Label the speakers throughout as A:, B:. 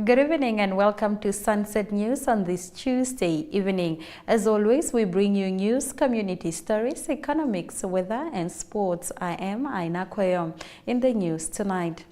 A: Good evening and welcome to Sunset News on this Tuesday evening. As always, we bring you news, community stories, economics, weather and sports. I am Aina Kweyom. In the news tonight,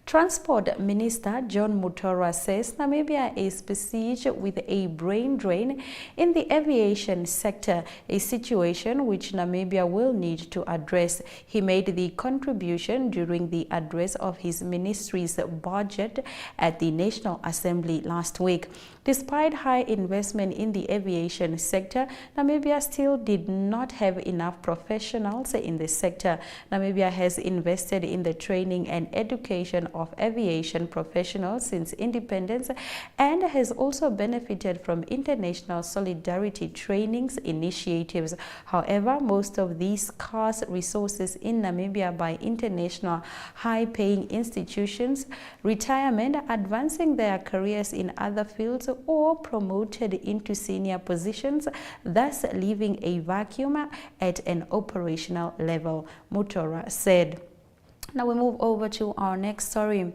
A: Transport Minister John Mutora says Namibia is besieged with a brain drain in the aviation sector, a situation which Namibia will need to address. He made the contribution during the address of his ministry's budget at the National Assembly last week. Despite high investment in the aviation sector, Namibia still did not have enough professionals in the sector. Namibia has invested in the training and education of aviation professionals since independence and has also benefited from international solidarity trainings initiatives. However, most of these scarce resources in Namibia by international high-paying institutions, retirement, advancing their careers in other fields, or promoted into senior positions, thus leaving a vacuum at an operational level, Mutora said. Now we move over to our next story.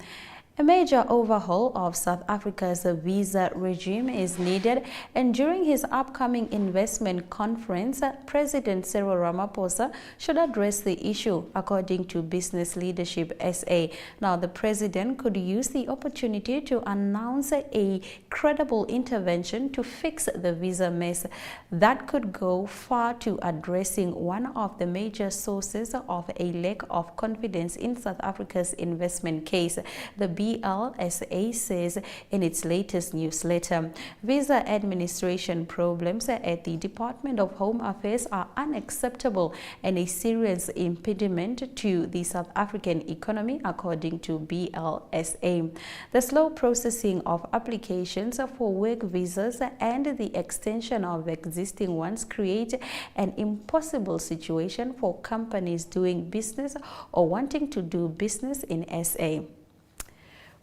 A: A major overhaul of South Africa's visa regime is needed, and during his upcoming investment conference, President Cyril Ramaphosa should address the issue, according to Business Leadership SA. Now, the president could use the opportunity to announce a credible intervention to fix the visa mess that could go far to addressing one of the major sources of a lack of confidence in South Africa's investment case. The BLSA says in its latest newsletter, visa administration problems at the Department of Home Affairs are unacceptable and a serious impediment to the South African economy, according to BLSA. The slow processing of applications for work visas and the extension of existing ones create an impossible situation for companies doing business or wanting to do business in SA.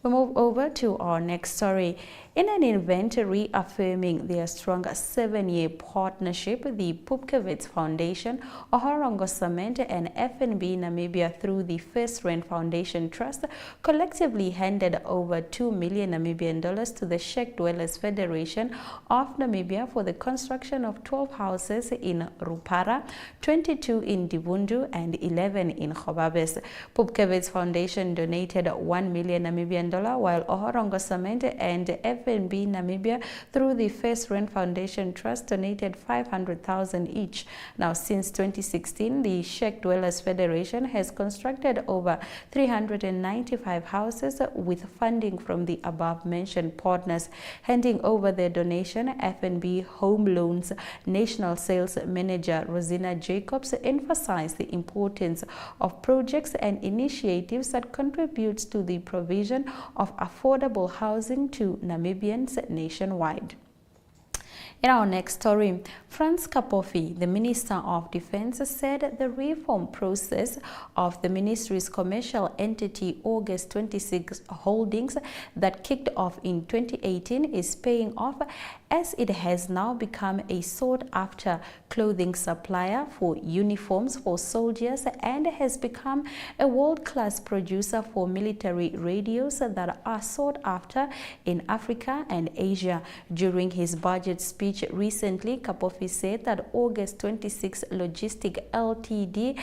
A: We move over to our next story. In an event reaffirming their strong 7-year partnership, the Pupkewitz Foundation, Ohorongo Cement and FNB Namibia through the First Rand Foundation Trust collectively handed over $2 million Namibian to the Sheikh Dwellers Federation of Namibia for the construction of 12 houses in Rupara, 22 in Divundu and 11 in Khobabes. Pupkewitz Foundation donated $1 million Namibian, while Ohorongo Cement and FNB Namibia through the First Rand Foundation Trust donated $500,000 each. Now, since 2016, the Sheikh Dwellers Federation has constructed over 395 houses with funding from the above-mentioned partners. Handing over their donation, FNB Home Loans National Sales Manager Rosina Jacobs emphasized the importance of projects and initiatives that contribute to the provision of affordable housing to Namibians nationwide. In our next story, Frans Kapofi, the Minister of Defense, said the reform process of the ministry's commercial entity August 26 Holdings that kicked off in 2018 is paying off, as it has now become a sought-after clothing supplier for uniforms for soldiers and has become a world-class producer for military radios that are sought after in Africa and Asia. During his budget speech recently, Kapofi said that August 26 Logistic Ltd,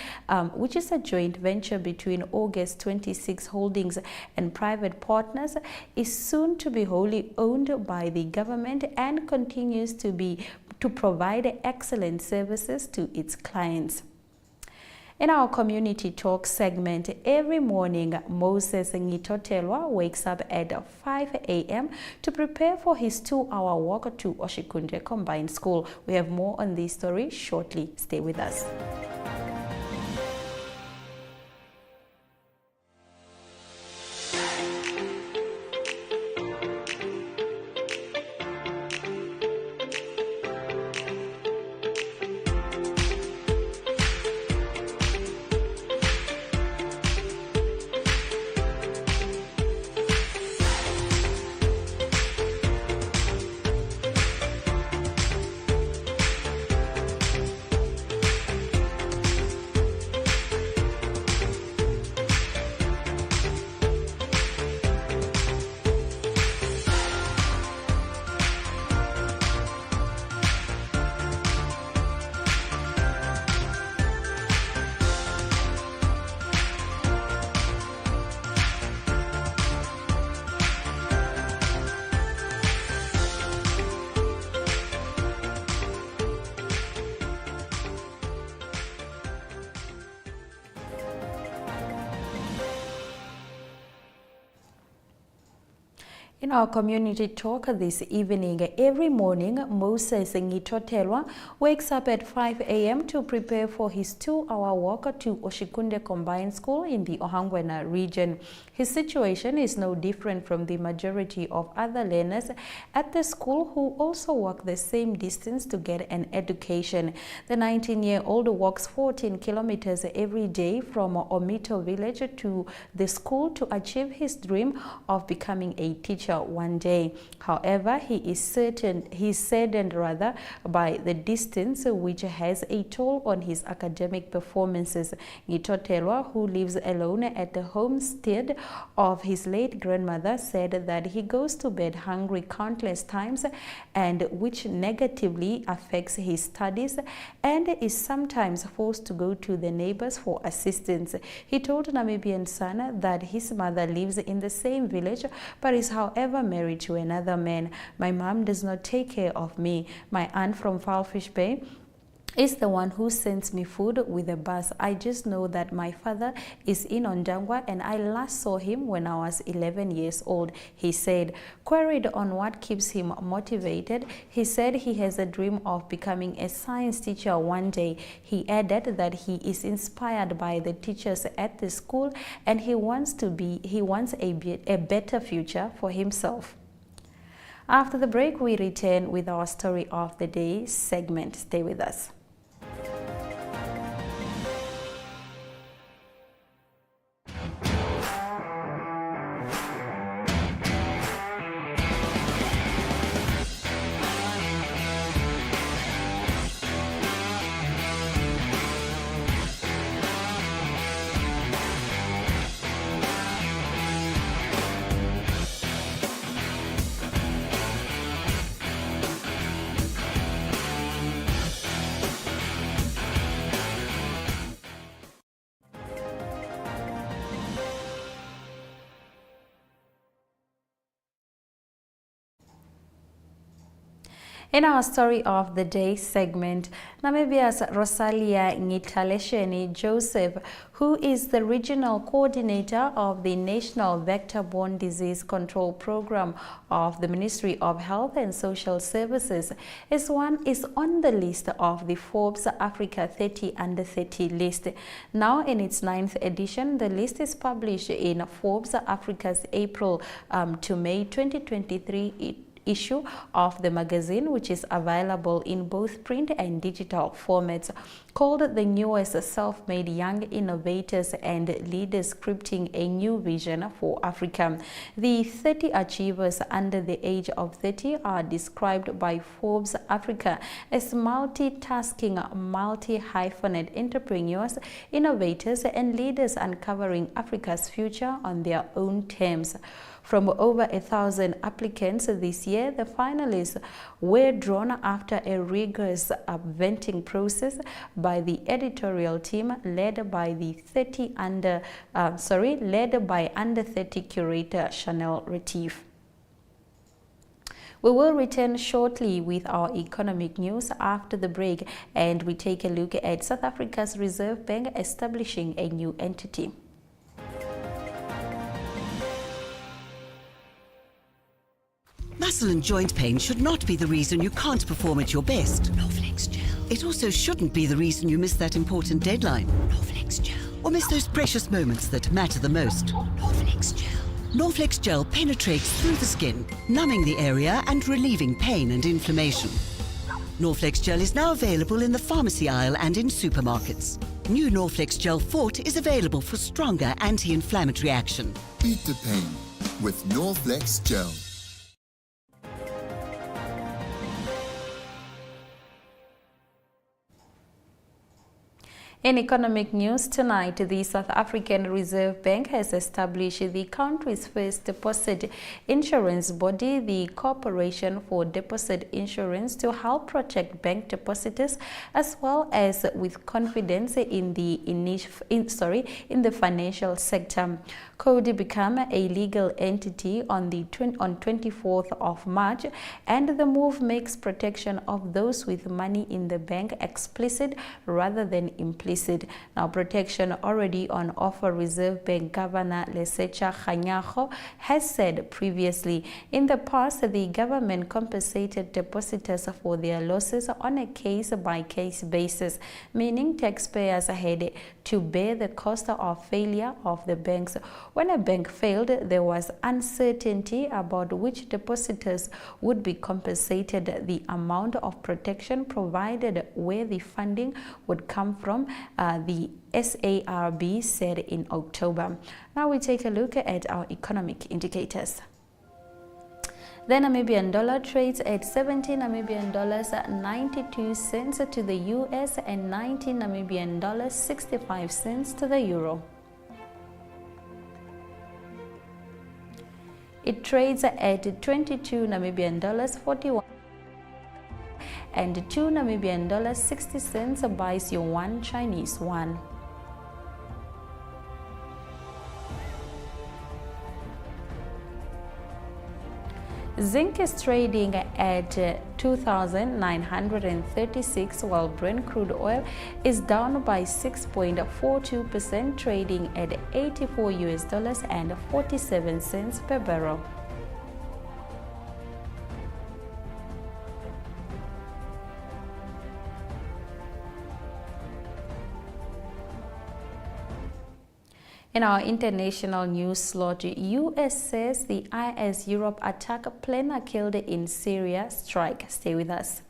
A: which is a joint venture between August 26 Holdings and private partners, is soon to be wholly owned by the government and continues to provide excellent services to its clients. In our community talk segment, every morning Moses Ngitotelwa wakes up at 5 a.m. to prepare for his 2-hour walk to Oshikunde Combined School. We have more on this story shortly. Stay with us. In our community talk this evening, every morning, Moses Ngitotelwa wakes up at 5 a.m. to prepare for his 2-hour walk to Oshikunde Combined School in the Ohangwena region. His situation is no different from the majority of other learners at the school who also walk the same distance to get an education. The 19-year-old walks 14 kilometers every day from Oneuptwo village to the school to achieve his dream of becoming a teacher one day. However, he is saddened by the distance, which has a toll on his academic performances. Ngitotelwa, who lives alone at the homestead of his late grandmother, said that he goes to bed hungry countless times, and which negatively affects his studies, and is sometimes forced to go to the neighbors for assistance. He told Namibian Sun that his mother lives in the same village but is however married to another man. My mom does not take care of me. My aunt from Falfish Bay is the one who sends me food with a bus. I just know that my father is in Ondangwa and I last saw him when I was 11 years old, he said. Queried on what keeps him motivated, he said he has a dream of becoming a science teacher one day. He added that he is inspired by the teachers at the school and he wants a better future for himself. After the break, we return with our story of the day segment. Stay with us. In our story of the day segment, Namibia's Rosalia Ngitalesheni Joseph, who is the regional coordinator of the National Vector-Borne Disease Control Program of the Ministry of Health and Social Services, is on the list of the Forbes Africa 30 Under 30 list. Now in its 9th edition, the list is published in Forbes Africa's April to May 2023 issue of the magazine, which is available in both print and digital formats, called The Newest Self-Made Young Innovators and Leaders Scripting a New Vision for Africa. The 30 achievers under the age of 30 are described by Forbes Africa as multitasking, multi-hyphenate entrepreneurs, innovators, and leaders uncovering Africa's future on their own terms. From over 1,000 applicants this year, the finalists were drawn after a rigorous vetting process by the editorial team led by under 30 curator Chanel Retief. We will return shortly with our economic news after the break, and we take a look at South Africa's Reserve Bank establishing a new entity.
B: Muscle and joint pain should not be the reason you can't perform at your best.
C: Norflex Gel.
B: It also shouldn't be the reason you miss that important deadline.
C: Norflex Gel.
B: Or miss those precious moments that matter the most.
C: Norflex Gel.
B: Norflex Gel penetrates through the skin, numbing the area and relieving pain and inflammation. Norflex Gel is now available in the pharmacy aisle and in supermarkets. New Norflex Gel Fort is available for stronger anti-inflammatory action.
D: Beat the pain with Norflex Gel.
A: In economic news tonight, the South African Reserve Bank has established the country's first deposit insurance body, the Corporation for Deposit Insurance, to help protect bank depositors as well as with confidence in the financial sector. CODI became a legal entity on 24th of March, and the move makes protection of those with money in the bank explicit rather than implicit. implicit. Now, protection already on offer, Reserve Bank Governor Lesetja Kganyago has said previously. In the past, the government compensated depositors for their losses on a case-by-case basis, meaning taxpayers had to bear the cost of failure of the banks. When a bank failed, there was uncertainty about which depositors would be compensated, the amount of protection provided, where the funding would come from, the SARB said in October. Now we take a look at our economic indicators. The Namibian dollar trades at 17 Namibian dollars 92 cents to the US and 19 Namibian dollars 65 cents to the euro. It trades at 22 Namibian dollars 41 and 2 Namibian dollars 60 cents buys you 1 Chinese yuan. Zinc is trading at 2,936, while Brent crude oil is down by 6.42%, trading at $84.47 per barrel. In our international news slot, US says the IS Europe attack planner killed in Syria strike. Stay with us.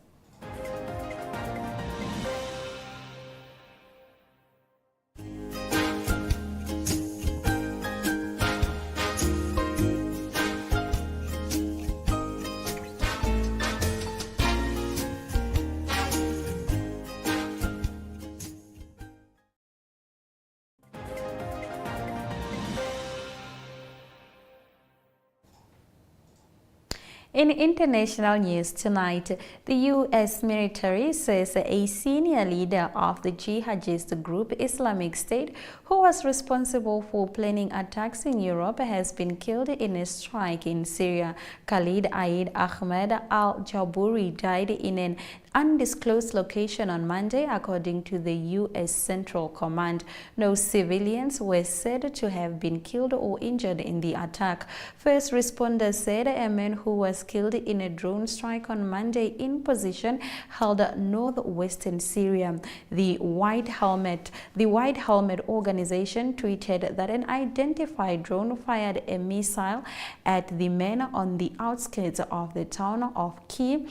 A: In international news tonight, the U.S. military says a senior leader of the jihadist group Islamic State, who was responsible for planning attacks in Europe, has been killed in a strike in Syria. Khalid Aid Ahmed al-Jabouri died in an undisclosed location on Monday, according to the U.S. Central Command. No civilians were said to have been killed or injured in the attack. First responders said a man who was killed in a drone strike on Monday in position held northwestern Syria. The White Helmet organization tweeted that an identified drone fired a missile at the men on the outskirts of the town of Kiev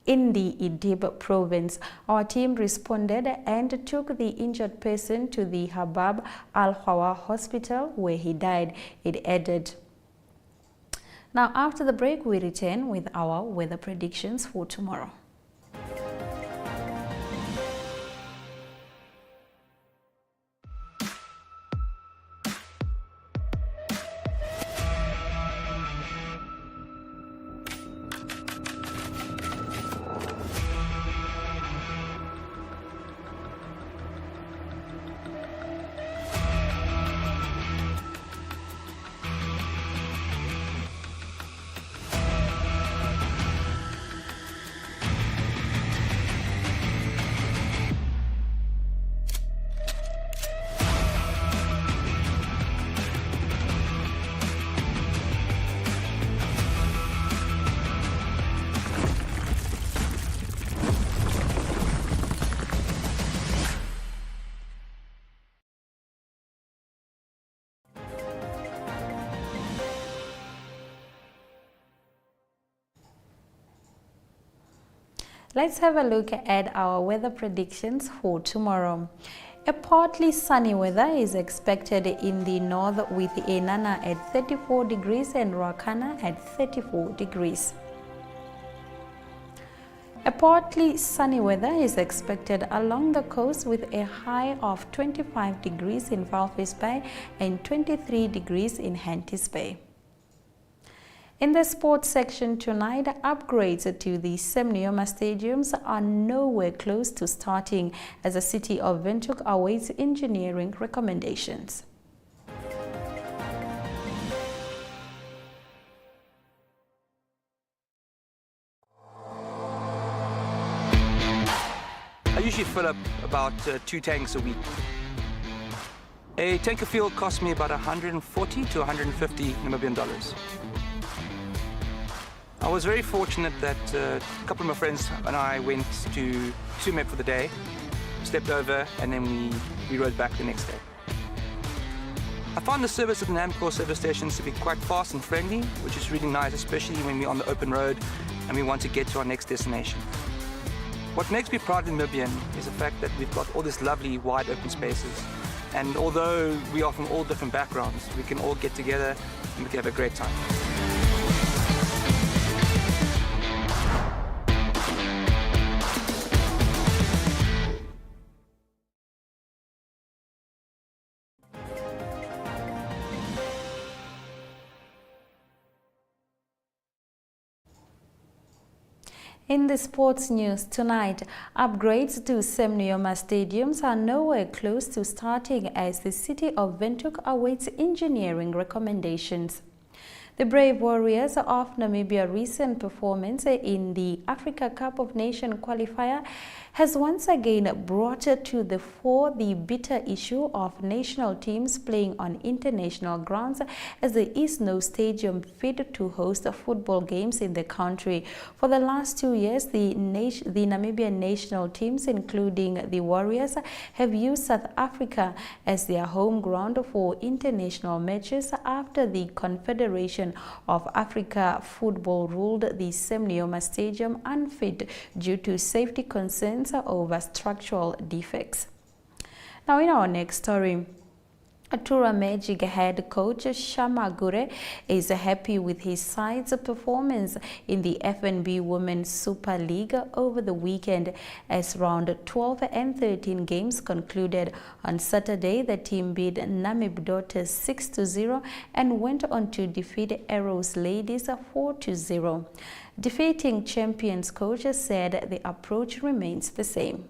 A: in the Idlib province. Our team responded and took the injured person to the Habab al-Hawa hospital, where he died, it added. Now, after the break, we return with our weather predictions for tomorrow. Let's have a look at our weather predictions for tomorrow. A partly sunny weather is expected in the north, with Enana at 34 degrees and Ruacana at 34 degrees. A partly sunny weather is expected along the coast, with a high of 25 degrees in Walvis Bay and 23 degrees in Henties Bay. In the sports section tonight, upgrades to the Semnioma stadiums are nowhere close to starting, as the city of Windhoek awaits engineering recommendations.
E: Are you usually fill up about 2 tanks a week. A tank of fuel costs me about 140 to 150 Namibian dollars. I was very fortunate that a couple of my friends and I went to Tsumeb for the day, slept over, and then we rode back the next day. I found the service at the Namcor service stations to be quite fast and friendly, which is really nice, especially when we're on the open road and we want to get to our next destination. What makes me proud Namibian is the fact that we've got all these lovely wide open spaces. And although we are from all different backgrounds, we can all get together and we can have a great time.
A: In the sports news tonight, upgrades to Semnioma stadiums are nowhere close to starting as the city of Windhoek awaits engineering recommendations. The Brave Warriors of Namibia recent performance in the Africa Cup of Nations qualifier has once again brought to the fore the bitter issue of national teams playing on international grounds as there is no stadium fit to host football games in the country. For the last 2 years, the Namibian national teams, including the Warriors, have used South Africa as their home ground for international matches after the Confederation of Africa Football ruled the Semnioma Stadium unfit due to safety concerns over structural defects. Now in our next story, Atura Magic head coach Shamagure is happy with his side's performance in the FNB Women's Super League over the weekend as round 12 and 13 games concluded. On Saturday, the team beat Namib Daughters 6-0 and went on to defeat Arrows Ladies 4-0. Defeating champions coach said the approach remains the same.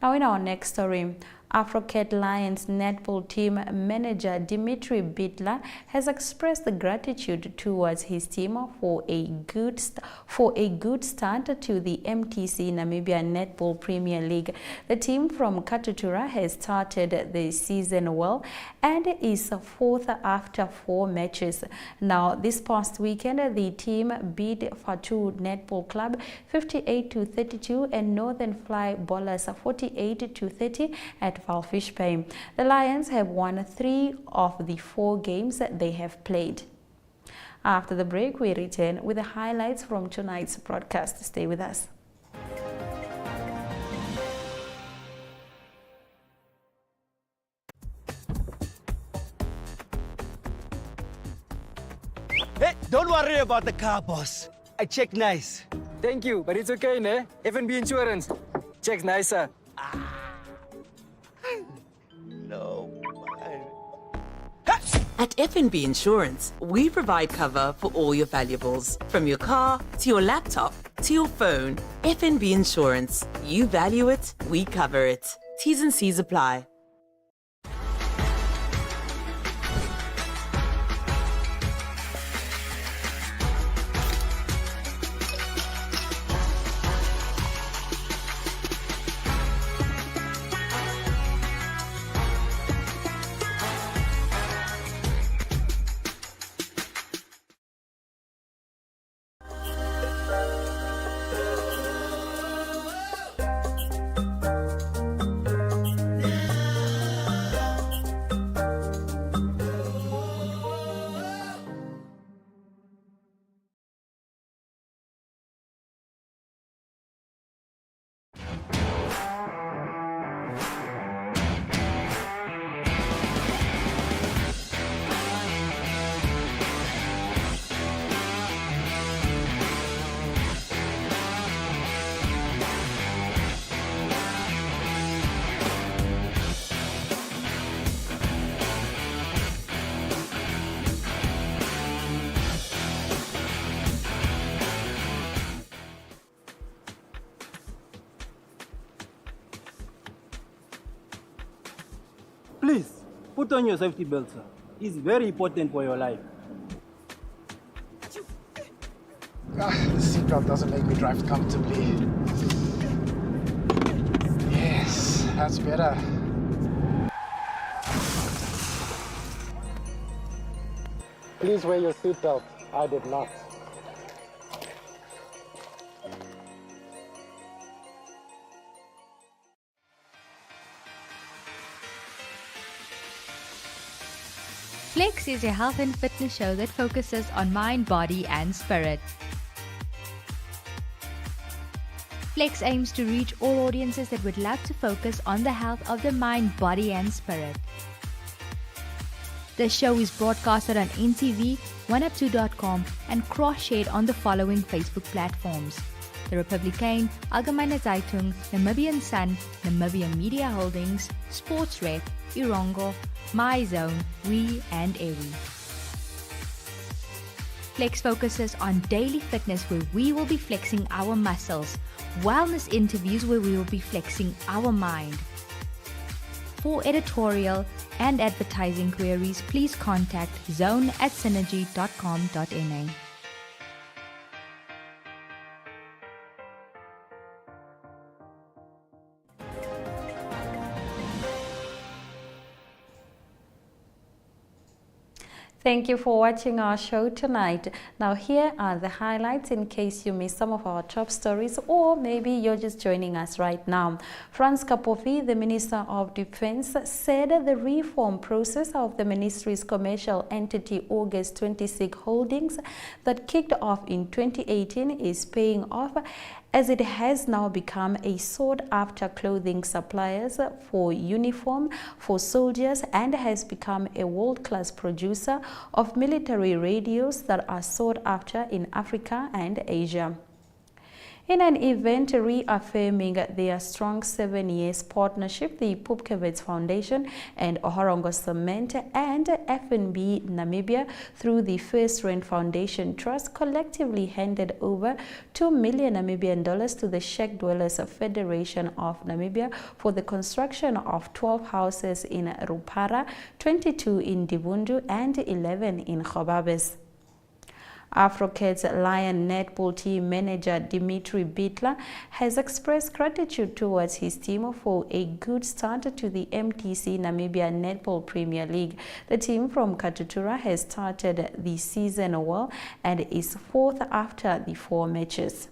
A: Now in our next story, Afrocat Lions netball team manager Dimitri Bitler has expressed gratitude towards his team for a good start to the MTC Namibia Netball Premier League. The team from Katutura has started the season well and is fourth after 4 matches. Now, this past weekend, the team beat Fatu Netball Club 58-32 and Northern Fly Ballers 48-30 at Valfish Bay. The Lions have won 3 of the 4 games that they have played. After the break, we return with the highlights from tonight's broadcast. Stay with us.
F: Hey, don't worry about the car, boss. I checked nice.
G: Thank you, but it's okay, ne? FNB Insurance. Checks nicer.
F: No, man.
H: At FNB Insurance, we provide cover for all your valuables, from your car to your laptop to your phone. FNB Insurance. You value it, we cover it. T's and C's apply.
I: Please, put on your safety belt, sir. It's very important for your life.
J: The seatbelt doesn't make me drive comfortably. Yeah. That's better. Please wear your seatbelt. I did not.
K: Flex is a health and fitness show that focuses on mind, body, and spirit. Flex aims to reach all audiences that would love to focus on the health of the mind, body, and spirit. The show is broadcasted on NTV, Oneuptwo.com, and cross-shared on the following Facebook platforms: The Republican, Algemeine Zeitung, Namibian Sun, Namibian Media Holdings, Sports Rep, Irongo, My Zone, We, and Ewi. Flex focuses on daily fitness, where we will be flexing our muscles, wellness interviews where we will be flexing our mind. For editorial and advertising queries, please contact zone@synergy.com.na.
A: Thank you for watching our show tonight. Now here are the highlights in case you missed some of our top stories, or maybe you're just joining us right now. Frans Kapofi, the Minister of Defense, said the reform process of the ministry's commercial entity August 26 Holdings that kicked off in 2018 is paying off, as it has now become a sought-after clothing supplier for uniform for soldiers and has become a world-class producer of military radios that are sought after in Africa and Asia. In an event reaffirming their strong 7 years partnership, the Pupkewitz Foundation and Ohorongo Cement and FNB Namibia through the First Rain Foundation Trust collectively handed over $2 million Namibian to the Sheikh Dwellers Federation of Namibia for the construction of 12 houses in Rupara, 22 in Divundu and 11 in Khobabes. Afrocats Lion netball team manager Dimitri Bitler has expressed gratitude towards his team for a good start to the MTC Namibia Netball Premier League. The team from Katutura has started the season well and is fourth after the 4 matches.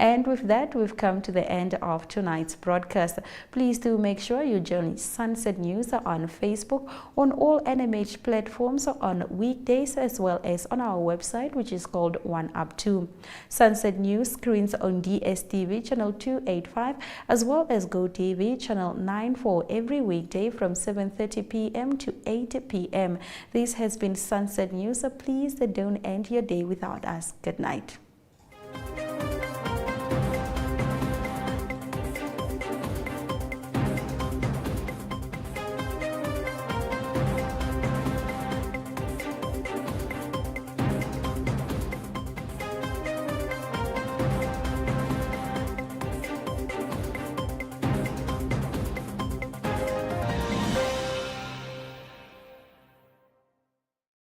A: And with that, we've come to the end of tonight's broadcast. Please do make sure you join Sunset News on Facebook, on all NMH platforms on weekdays, as well as on our website, which is called Oneuptwo. Sunset News screens on DSTV channel 285, as well as GoTV channel 94 every weekday from 7:30 p.m. to 8 p.m. This has been Sunset News. Please don't end your day without us. Good night.